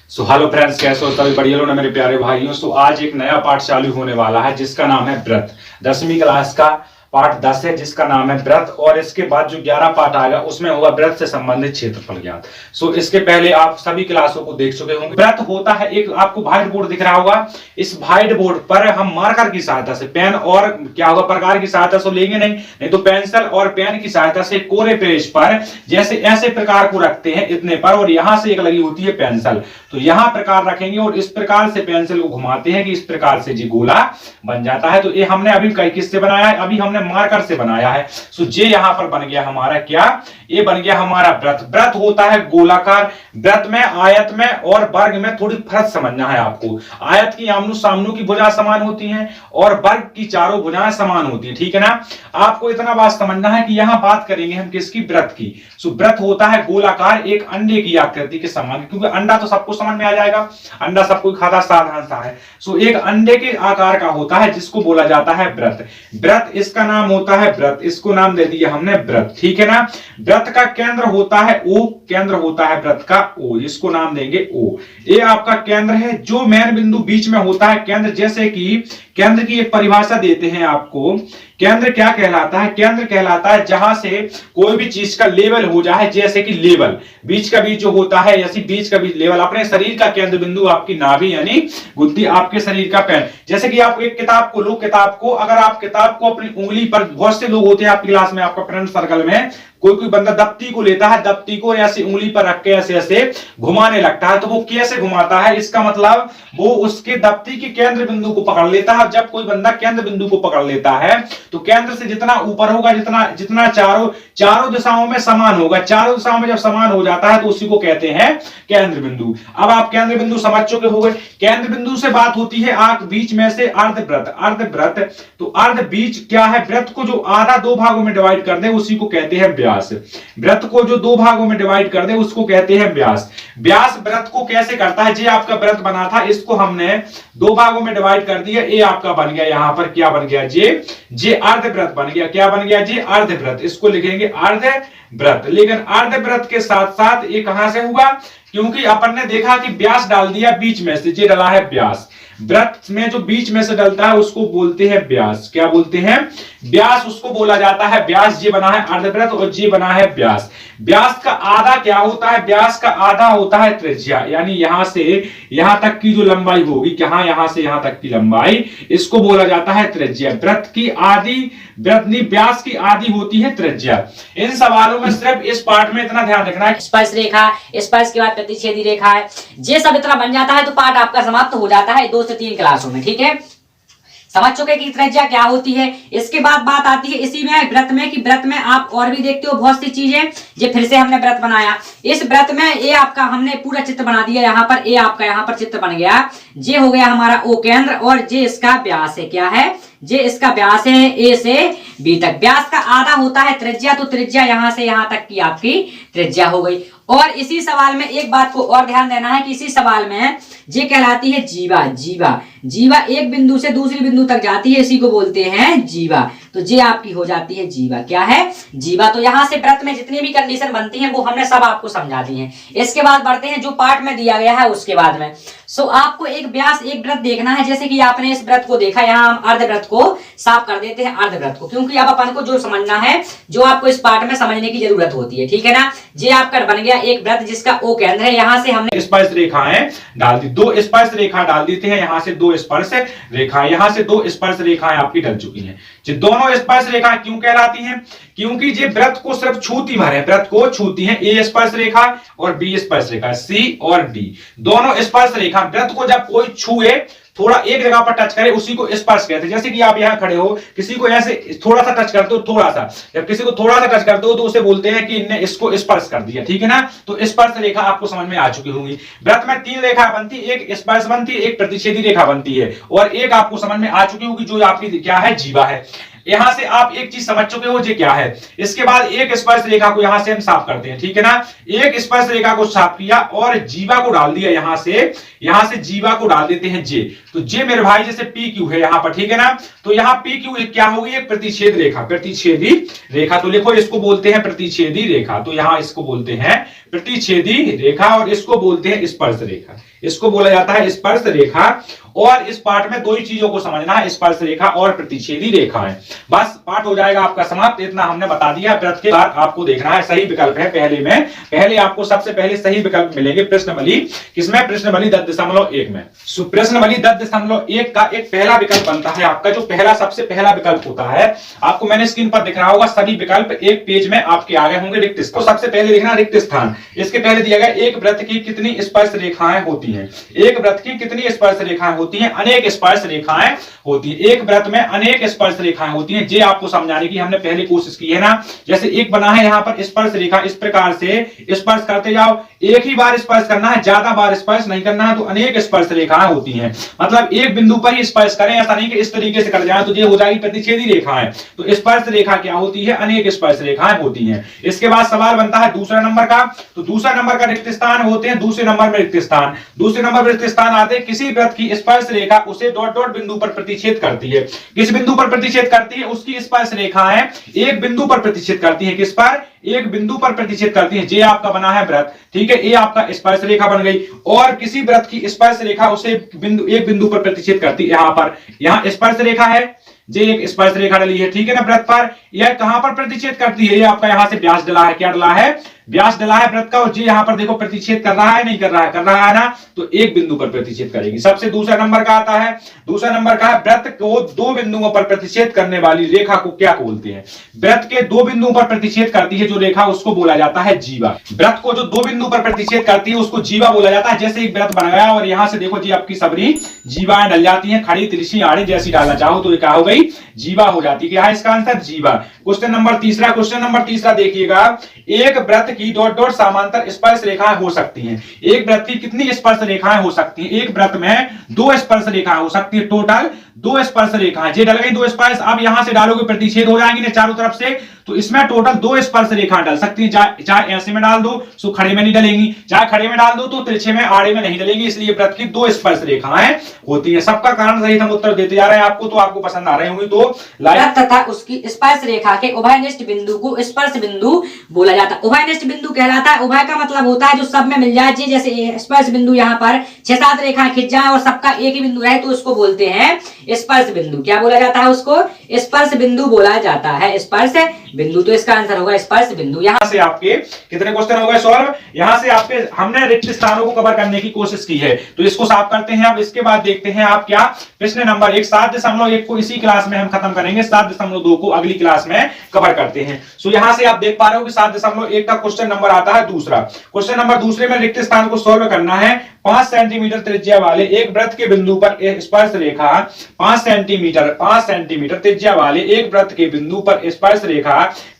Hello friends, कैसे हो? सभी बढ़िया लोग मेरे प्यारे भाइयों। आज एक नया पाठ चालू होने वाला है जिसका नाम है व्रत। 10वीं क्लास का पाठ 10 है जिसका नाम है व्रत, और इसके बाद जो 11 पाठ आएगा उसमें होगा व्रत से संबंधित क्षेत्रफल ज्ञान। इसके पहले आप सभी क्लासों को देख चुके होंगे। व्रत होता है, एक आपको व्हाइट बोर्ड दिख रहा होगा, इस व्हाइट बोर्ड पर हम मार्कर की सहायता से पेन और क्या होगा प्रकार की सहायता से लेंगे, नहीं तो पेंसिल और पेन की सहायता से कोरे पेज पर जैसे ऐसे प्रकार को रखते हैं इतने पर, और यहां से एक लगी होती है पेंसिल, तो यहां प्रकार रखेंगे और इस प्रकार से पेंसिल को घुमाते हैं कि इस प्रकार से जी गोला बन जाता है। तो ये हमने अभी किससे बनाया है? अभी हमने मार्कर से बनाया है। जे यहां पर बन गया हमारा क्या? ये बन गया हमारा व्रत। व्रत होता है गोलाकार। व्रत में आयत में और वर्ग में थोड़ी फर्क समझना है आपको। आयत की आमनु सामनु की भुजा समान होती हैं और वर्ग की चारों भुजाएं समान होती हैं, ठीक है ना। आपको इतना बात समझना है कि यहां बात करेंगे हम किसकी? व्रत की। व्रत होता है गोलाकार, एक अंडे की आकृति के समान, क्योंकि अंडा तो सबको समझ में आ जाएगा, अंडा सबको खाता, साधारण सा है। एक अंडे के आकार का होता है जिसको बोला जाता है व्रत। व्रत इसका नाम होता है व्रत, इसको नाम दे दिया हमने व्रत, ठीक है ना। व्रत का केंद्र होता है ओ, केंद्र होता है व्रत का ओ, इसको नाम देंगे ओ। ये आपका केंद्र है, जो मेन बिंदु बीच में होता है केंद्र। जैसे कि केंद्र की एक परिभाषा देते हैं आपको, केंद्र क्या कहलाता है? केंद्र कहलाता है जहां से कोई भी चीज का लेवल हो जाए, जैसे कि लेवल बीच का बीच जो होता है, ऐसी बीच का बीच लेवल। अपने शरीर का केंद्र बिंदु आपकी नाभि यानी गुद्दी, आपके शरीर का पैर। जैसे कि आप एक किताब को लो, किताब को अगर आप किताब को अपनी उंगली पर, बहुत से लोग होते हैं आपकी क्लास में, आपका फ्रेंड सर्कल में, कोई बंदा दफ्ती को लेता है, दफ्ती को ऐसी उंगली पर रख के ऐसे ऐसे घुमाने लगता है, तो वो कैसे घुमाता है? इसका मतलब वो उसके दफ्ती के केंद्र बिंदु को पकड़ लेता है। जब कोई बंदा केंद्र बिंदु को पकड़ लेता है तो केंद्र से जितना ऊपर होगा, जितना चारों दिशाओं में समान होगा, चारों दिशाओं में जब समान हो जाता है तो उसी को कहते हैं केंद्र बिंदु। अब आप केंद्र बिंदु समझ चुके होंगे। केंद्र बिंदु से बात होती है आंख बीच में से अर्धव्रत। अर्धव्रत तो अर्ध बीच क्या है? व्रत को जो आधा दो भागों में डिवाइड कर दे उसी को कहते हैं व्यास। व्रत को जो दो भागों में डिवाइड कर दे उसको कहते हैं व्यास। व्यास व्रत को कैसे करता है? जे आपका व्रत बना था, इसको हमने दो भागों में डिवाइड कर दिया, ये आपका बन गया, यहां पर क्या बन गया? जे अर्धव्रत बन गया। क्या बन गया? जे अर्धव्रत। इसको लिखेंगे अर्धव्रत। लेकिन अर्धव्रत के साथ साथ ये कहां से हुआ? क्योंकि अपन ने देखा कि व्यास डाल दिया बीच में से, जे डला है व्यास। व्रत में जो बीच में से डलता है उसको बोलते हैं व्यास। क्या बोलते हैं? व्यास, उसको बोला जाता है व्यास। जे बना है अर्धव्रत और जे बना है व्यास। व्यास का आधा क्या होता है? व्यास का आधा होता है त्रिज्या, यानी यहां से यहां तक की जो लंबाई होगी, कहां? यहां से यहां तक की लंबाई, इसको बोला जाता है त्रिज्या। व्रत की आधी, व्यास की आधी होती है त्रिज्या। इन सवालों में सिर्फ इस पार्ट में इतना ध्यान रखना है, स्पर्श रेखा, स्पर्श के बाद प्रतिच्छेदी रेखा है, ये सब इतना बन जाता है तो पाठ आपका समाप्त हो जाता है 2 से 3 क्लासों में, ठीक है। समझ चुके कि त्रिज्या क्या होती है। इसके बाद बात आती है इसी में व्रत में, कि व्रत में आप और भी देखते हो बहुत सी चीजें। ये फिर से हमने व्रत बनाया, इस व्रत में ये आपका हमने पूरा चित्र बना दिया। यहाँ पर ये आपका यहाँ पर चित्र बन गया, ये हो गया हमारा ओ केंद्र, और ये इसका व्यास है। क्या है? जे इसका व्यास है ए से बी तक। व्यास का आधा होता है त्रिज्या, तो त्रिज्या यहां से यहां तक की आपकी त्रिज्या हो गई। और इसी सवाल में एक बात को और ध्यान देना है कि इसी सवाल में जे कहलाती है जीवा। जीवा, जीवा एक बिंदु से दूसरी बिंदु तक जाती है, इसी को बोलते हैं जीवा। तो जे आपकी हो जाती है जीवा। क्या है? जीवा। तो यहां से व्रत में जितनी भी कंडीशन बनती हैं वो हमने सब आपको समझा दी हैं। इसके बाद बढ़ते हैं जो पार्ट में दिया गया है उसके बाद में। आपको एक व्यास, एक व्रत देखना है। जैसे कि आपने इस व्रत को देखा, यहाँ हम अर्धव्रत को साफ कर देते हैं, अर्धव्रत को, क्योंकि अब अपन को जो समझना है, जो आपको इस पार्ट में समझने की जरूरत होती है, ठीक है ना। जे आपका बन गया एक व्रत जिसका ओ केंद्र है। यहाँ से हमने स्पर्श रेखाएं डाल दी, 2 स्पर्श रेखा डाल देते हैं। यहाँ से 2 स्पर्श रेखाएं, यहाँ से 2 स्पर्श रेखाएं आपकी डल चुकी हैं। दोनों स्पर्श रेखाएं क्यों कहलाती हैं? क्योंकि ये व्रत को सिर्फ छूती भर है, व्रत को छूती है। ए स्पर्श रेखा और बी स्पर्श रेखा, सी और डी दोनों स्पर्श रेखा। व्रत को जब कोई छुए, थोड़ा एक जगह पर टच करे, उसी को स्पर्श कहते हैं। जैसे कि आप यहां खड़े हो, किसी को ऐसे थोड़ा सा टच करते हो, थोड़ा सा, जब किसी को थोड़ा सा टच करते हो तो उसे बोलते हैं कि इनने इसको स्पर्श कर दिया, ठीक है ना। तो स्पर्श रेखा आपको समझ में आ चुकी होगी। व्रत में 3 रेखा बनती है, एक स्पर्श बनती है, एक प्रतिच्छेदी रेखा बनती है, और एक आपको समझ में आ चुकी होगी जो आपकी क्या है? जीवा है। यहां से आप एक चीज समझ चुके हो, ये क्या है। इसके बाद एक स्पर्श रेखा को यहां से हम साफ करते हैं, ठीक है ना। एक स्पर्श रेखा को साफ किया और जीवा को डाल दिया, यहां से जीवा को डाल देते हैं जे। तो जे मेरे भाई जैसे पी क्यू है यहां पर, ठीक है ना। तो यहां पी क्यू क्या होगी? एक प्रतिच्छेद रेखा, प्रतिच्छेदी रेखा। तो लिखो, इसको बोलते हैं प्रतिच्छेदी रेखा। तो यहां इसको बोलते हैं प्रतिच्छेदी रेखा और इसको बोलते हैं स्पर्श रेखा। इसको बोला जाता है स्पर्श रेखा। और इस पाठ में दो ही चीजों को समझना है, स्पर्श रेखा और प्रतिच्छेदी रेखा है। बस पाठ हो जाएगा आपका समाप्त, इतना हमने बता दिया। वृत्त के बाद आपको देखना है सही विकल्प है। पहले आपको सबसे पहले सही विकल्प मिलेंगे प्रश्नबली, किसमें? प्रश्नबली 10.1 में। प्रश्नबली 10.1 का एक पहला विकल्प बनता है आपका, जो पहला सबसे पहला विकल्प होता है, आपको मैंने स्क्रीन पर दिख रहा होगा, सभी विकल्प एक पेज में आपके आगे होंगे। रिक्त स्थान, सबसे पहले देखना रिक्त स्थान। इसके पहले दिया गया एक वृत्त की कितनी स्पर्श रेखाएं होती हैं? एक वृत्त की कितनी स्पर्श रेखाएं होती हैं? अनेक स्पर्श रेखाएं होती है। एक वृत्त में अनेक स्पर्श रेखाएं होती हैं। ये आपको समझाने की हमने पहले कोशिश की है ना। जैसे एक बना है यहाँ पर स्पर्श रेखा, इस प्रकार से स्पर्श करते जाओ, एक ही बार स्पर्श करना है, ज्यादा बार स्पर्श नहीं करना है, तो अनेक स्पर्श रेखाएं होती हैं। मतलब एक बिंदु पर ही स्पर्श करें, ऐसा नहीं कि इस तरीके से कर जाए तो ये हो जाएगी प्रतिच्छेदी रेखाएं। तो स्पर्श रेखा क्या होती है? अनेक स्पर्श रेखाएं होती हैं। इसके बाद सवाल बनता है दूसरा नंबर का, तो दूसरा नंबर का रिक्त स्थान होते हैं, दूसरे नंबर में रिक्त स्थान। दूसरे नंबर पर रिक्त स्थान आते हैं, किसी वृत्त की स्पर्श रेखा उसे डॉट डॉट बिंदु पर प्रतिच्छेद करती है। किस बिंदु पर प्रतिच्छेद करती है? उसकी स्पर्श रेखाएं एक बिंदु पर प्रतिच्छेद करती है। किस पर? एक बिंदु पर प्रतिच्छेद करती है। ये आपका बना है वृत्त, ठीक है, ये आपका स्पर्श रेखा बन गई। और किसी वृत्त की स्पर्श रेखा उसे एक बिंदु पर प्रतिच्छेद करती है। यहां पर, यहां स्पर्श रेखा है, ये एक स्पर्श रेखा डली है, ठीक है ना, वृत्त पर। यह कहां पर प्रतिच्छेद करती है? ये आपका यहां से व्यास डला है, क्या डला है? व्यास डला है वृत्त का। और जी यहां पर देखो प्रतिच्छेद कर रहा है, नहीं कर रहा है? कर रहा है ना, तो एक बिंदु पर प्रतिच्छेद करेगी। सबसे दूसरा नंबर का आता है, दूसरा नंबर का है वृत्त को दो बिंदुओं पर प्रतिच्छेद करने वाली रेखा को क्या बोलते हैं? वृत्त के दो बिंदुओं पर प्रतिच्छेद करती है जो रेखा, उसको बोला जाता है जीवा। वृत्त को जो दो बिंदु पर प्रतिच्छेद करती है उसको जीवा बोला जाता है। जैसे एक वृत्त बन गया और यहां से देखो जी आपकी सबरी जीवाएं डल जाती हैं, खड़ी तिरछी आड़ी जैसी डालना चाहो तो ये क्या हो गई? जीवा हो जाती है। क्या है इसका आंसर? जीवा। क्वेश्चन नंबर तीसरा देखिएगा, एक वृत्त की डॉट डॉट समांतर स्पर्श रेखाएं हो सकती हैं। एक वृत्त की कितनी स्पर्श रेखाएं हो सकती हैं? एक वृत्त में दो स्पर्श रेखाएं हो सकती है, टोटल दो स्पर्श रेखाएं। ये डल गई दो स्पर्श, अब यहां से डालोगे प्रतिच्छेद हो जाएंगे ना चारों तरफ से, तो इसमें टोटल दो स्पर्श रेखाएं डल सकती हैं। चाहे ऐसे में डाल दो तो खड़े में नहीं डलेंगी, चाहे खड़े में डाल दो तो तिरछे में आड़े में नहीं डलेंगी, इसलिए वृत्त की दो स्पर्श रेखाएं होती है। सबका कारण सहित हम उत्तर देते जा रहे हैं आपको, तो आपको पसंद आ रहे होंगे। तो वृत्त तथा उसकी स्पर्श रेखा के उभयनिष्ठ बिंदु को स्पर्श बिंदु बोला जाता है। उभयनिष्ठ बिंदु कहलाता है, उभय का मतलब होता है जो सब में मिल जाए। जैसे स्पर्श बिंदु यहाँ पर 6-7 रेखाएं खिंच जाए और सबका एक ही बिंदु रहे तो उसको बोलते हैं स्पर्श बिंदु। क्या बोला जाता है? उसको स्पर्श बिंदु बोला जाता है। स्पर्श बिंदु, तो इसका आंसर होगा स्पर्श बिंदु। यहाँ से आपके कितने क्वेश्चन हो गए सॉल्व? यहाँ से आपके हमने रिक्त स्थानों को कवर करने की कोशिश की है, तो इसको साफ करते हैं। अब इसके बाद देखते हैं आप क्या प्रश्न नंबर 1 7.1 को इसी क्लास में हम खत्म करेंगे, 7.2 को अगली क्लास में कवर करते हैं। सो यहाँ से आप देख पा रहे हो कि 7.1 का क्वेश्चन नंबर आता है दूसरा। क्वेश्चन नंबर दूसरे में रिक्त स्थान को सोल्व करना है। 5 सेंटीमीटर त्रिज्या वाले एक वृत्त के बिंदु पर स्पर्श रेखा 5 सेंटीमीटर त्रिज्या वाले एक वृत्त के बिंदु पर स्पर्श रेखा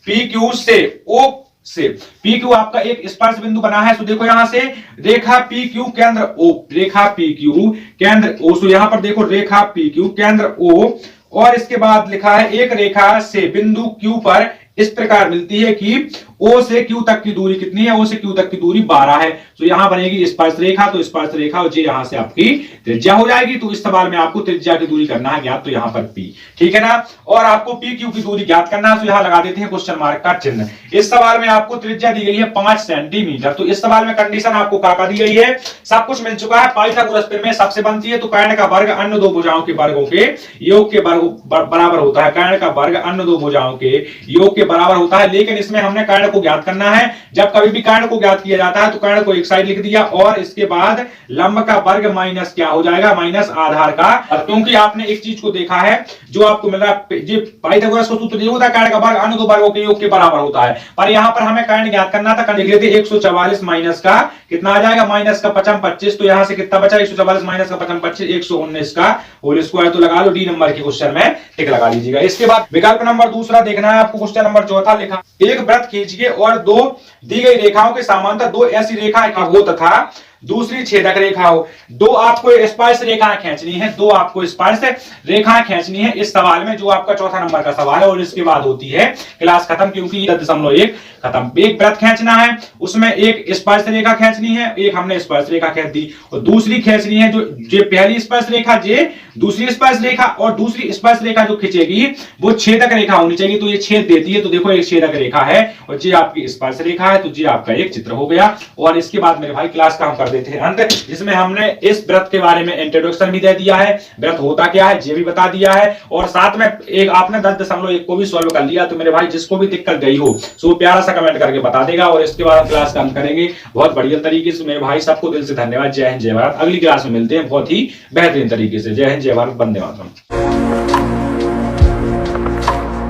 PQ से O से, PQ आपका एक स्पर्श बिंदु बना है। तो देखो यहां से रेखा PQ केंद्र O, रेखा PQ केंद्र O। तो यहां पर देखो रेखा PQ केंद्र O, और इसके बाद लिखा है एक रेखा से बिंदु Q पर इस प्रकार मिलती है कि O से Q तक की दूरी कितनी है? O से Q तक की दूरी 12 है। तो यहां बनेगी स्पर्श रेखा, तो स्पर्श रेखा और यहां से आपकी त्रिज्या हो जाएगी। तो इस सवाल में आपको त्रिज्या की दूरी करना है ज्ञात, तो यहां पर P, ठीक है ना। और आपको PQ की दूरी ज्ञात करना है, तो यहां लगा देते हैं क्वेश्चन मार्क का चिन्ह। इस सवाल में आपको त्रिज्या दी गई है 5 सेंटीमीटर। तो इस सवाल में कंडीशन आपको क्या दी गई है? सब कुछ मिल चुका है। पाइथागोरस प्रमेय सबसे बनती है, तो कर्ण का वर्ग अन्य दो भुजाओं के वर्गों के योग के बराबर होता है। कर्ण का वर्ग अन्य दो भुजाओं के योग के बराबर होता है। लेकिन इसमें हमने कर्ण को ज्ञात करना है। जब कभी भी कर्ण को ज्ञात किया जाता है तो कर्ण को एक साइड लिख दिया, और इसके बाद लंब का वर्ग माइनस क्या हो जाएगा? माइनस आधार का। क्योंकि आपने एक चीज को देखा है जो आपको मिल रहा है, पाइथागोरस का सूत्र ये होता है कर्ण का वर्ग अन्य दो वर्गों के योग के बराबर होता है। पर यहाँ पर हमें कर्ण ज्ञात करना था। कर्ण लिख लेते 144 माइनस का कितना आ जाएगा? माइनस का 25। तो यहाँ से कितना बचा? 144 माइनस का 25 119 का होल स्क्वायर। तो लगा लो डी नंबर के क्वेश्चन में टिक लगा लीजिएगा। इसके बाद विकल्प नंबर दूसरा देखना है आपको। क्वेश्चन नंबर चौथा लिखा, एक वृत्त खींचिए और दो दी गई रेखाओं के समांतर दो ऐसी रेखाएं हो तथा दूसरी छेदक रेखा हो। दो आपको स्पर्श रेखाएं खींचनी है, दो आपको स्पर्श रेखाएं खींचनी है इस सवाल में, जो आपका चौथा नंबर का सवाल है। और इसके बाद होती है क्लास खत्म, क्योंकि 10.1 खत्म। एक वृत्त खींचना है, उसमें एक स्पर्श रेखा खींचनी है, एक हमने स्पर्श रेखा खींच दी, और दूसरी खींचनी है जो पहली स्पर्श रेखा, जे दूसरी स्पर्श रेखा, और दूसरी स्पर्श रेखा जो खींचेगी वो छेदक रेखा होनी चाहिए। तो ये छेद देती है, तो देखो एक छेदक रेखा है और ये आपकी स्पर्श रेखा है। तो ये आपका एक चित्र हो गया। और इसके बाद मेरे भाई क्लास का हम कर देते हैं अंत, जिसमें हमने इस व्रत के बारे में इंट्रोडक्शन भी दे दिया है, व्रत होता क्या है ये भी बता दिया है, और साथ में एक आपने 10.1 को भी सॉल्व कर लिया। तो मेरे भाई जिसको भी दिक्कत गई हो तो प्यारा सा कमेंट करके बता देगा, और इसके बाद क्लास का अंत करेंगे बहुत बढ़िया तरीके से। मेरे भाई सबको दिल से धन्यवाद। जय हिंद जय भारत। अगली क्लास में मिलते हैं बहुत ही बेहतरीन तरीके से। जय हिंद जय भारत। वंदे मातरम।